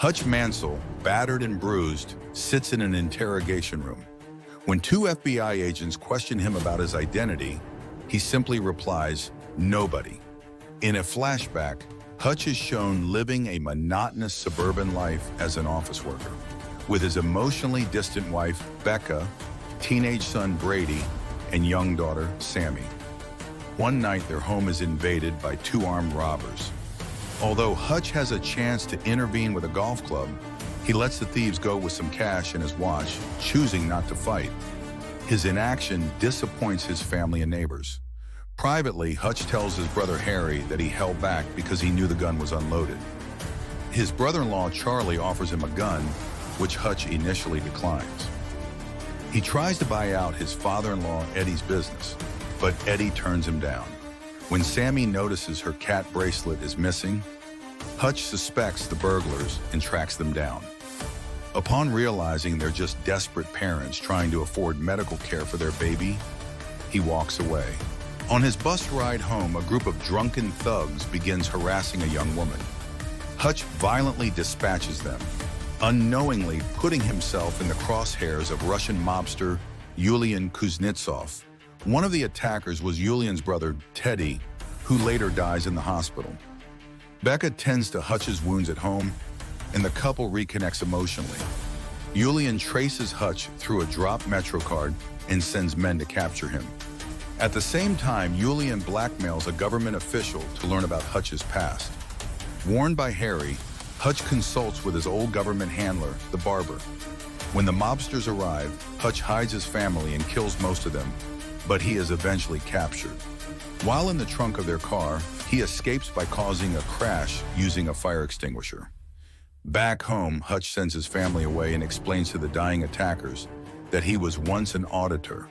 Hutch Mansell, battered and bruised, sits in an interrogation room. When two FBI agents question him about his identity, he simply replies, "Nobody." In a flashback, Hutch is shown living a monotonous suburban life as an office worker, with his emotionally distant wife, Becca, teenage son, Brady, and young daughter, Sammy. One night, their home is invaded by two armed robbers. Although Hutch has a chance to intervene with a golf club, he lets the thieves go with some cash and his watch, choosing not to fight. His inaction disappoints his family and neighbors. Privately, Hutch tells his brother Harry that he held back because he knew the gun was unloaded. His brother-in-law Charlie offers him a gun, which Hutch initially declines. He tries to buy out his father-in-law Eddie's business, but Eddie turns him down. When Sammy notices her cat bracelet is missing, Hutch suspects the burglars and tracks them down. Upon realizing they're just desperate parents trying to afford medical care for their baby, he walks away. On his bus ride home, a group of drunken thugs begins harassing a young woman. Hutch violently dispatches them, unknowingly putting himself in the crosshairs of Russian mobster Yulian Kuznetsov. One of the attackers was Yulian's brother, Teddy, who later dies in the hospital. Becca tends to Hutch's wounds at home, and the couple reconnects emotionally. Yulian traces Hutch through a dropped Metro card and sends men to capture him. At the same time, Yulian blackmails a government official to learn about Hutch's past. Warned by Harry, Hutch consults with his old government handler, the barber. When the mobsters arrive, Hutch hides his family and kills most of them, but he is eventually captured. While in the trunk of their car, he escapes by causing a crash using a fire extinguisher. Back home, Hutch sends his family away and explains to the dying attackers that he was once an auditor,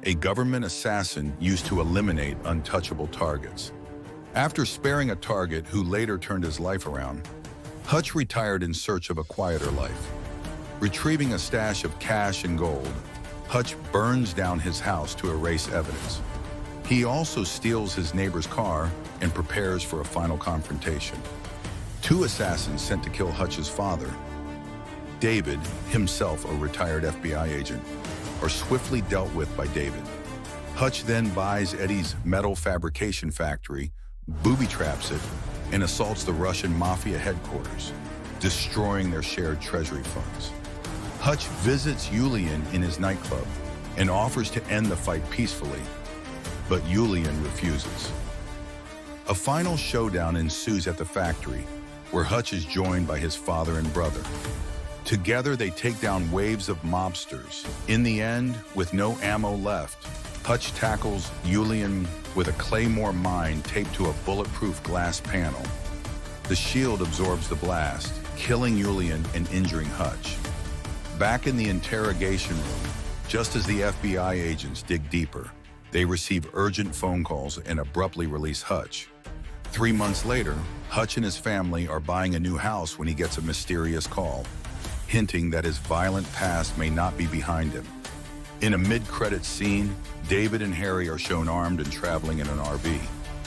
a government assassin used to eliminate untouchable targets. After sparing a target who later turned his life around, Hutch retired in search of a quieter life. Retrieving a stash of cash and gold, Hutch burns down his house to erase evidence. He also steals his neighbor's car and prepares for a final confrontation. Two assassins sent to kill Hutch's father, David, himself a retired FBI agent, are swiftly dealt with by David. Hutch then buys Eddie's metal fabrication factory, booby-traps it, and assaults the Russian mafia headquarters, destroying their shared treasury funds. Hutch visits Yulian in his nightclub and offers to end the fight peacefully, but Yulian refuses. A final showdown ensues at the factory, where Hutch is joined by his father and brother. Together, they take down waves of mobsters. In the end, with no ammo left, Hutch tackles Yulian with a claymore mine taped to a bulletproof glass panel. The shield absorbs the blast, killing Yulian and injuring Hutch. Back in the interrogation room, just as the FBI agents dig deeper, they receive urgent phone calls and abruptly release Hutch. 3 months later, Hutch and his family are buying a new house when he gets a mysterious call, hinting that his violent past may not be behind him. In a mid-credits scene, David and Harry are shown armed and traveling in an RV,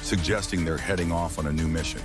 suggesting they're heading off on a new mission.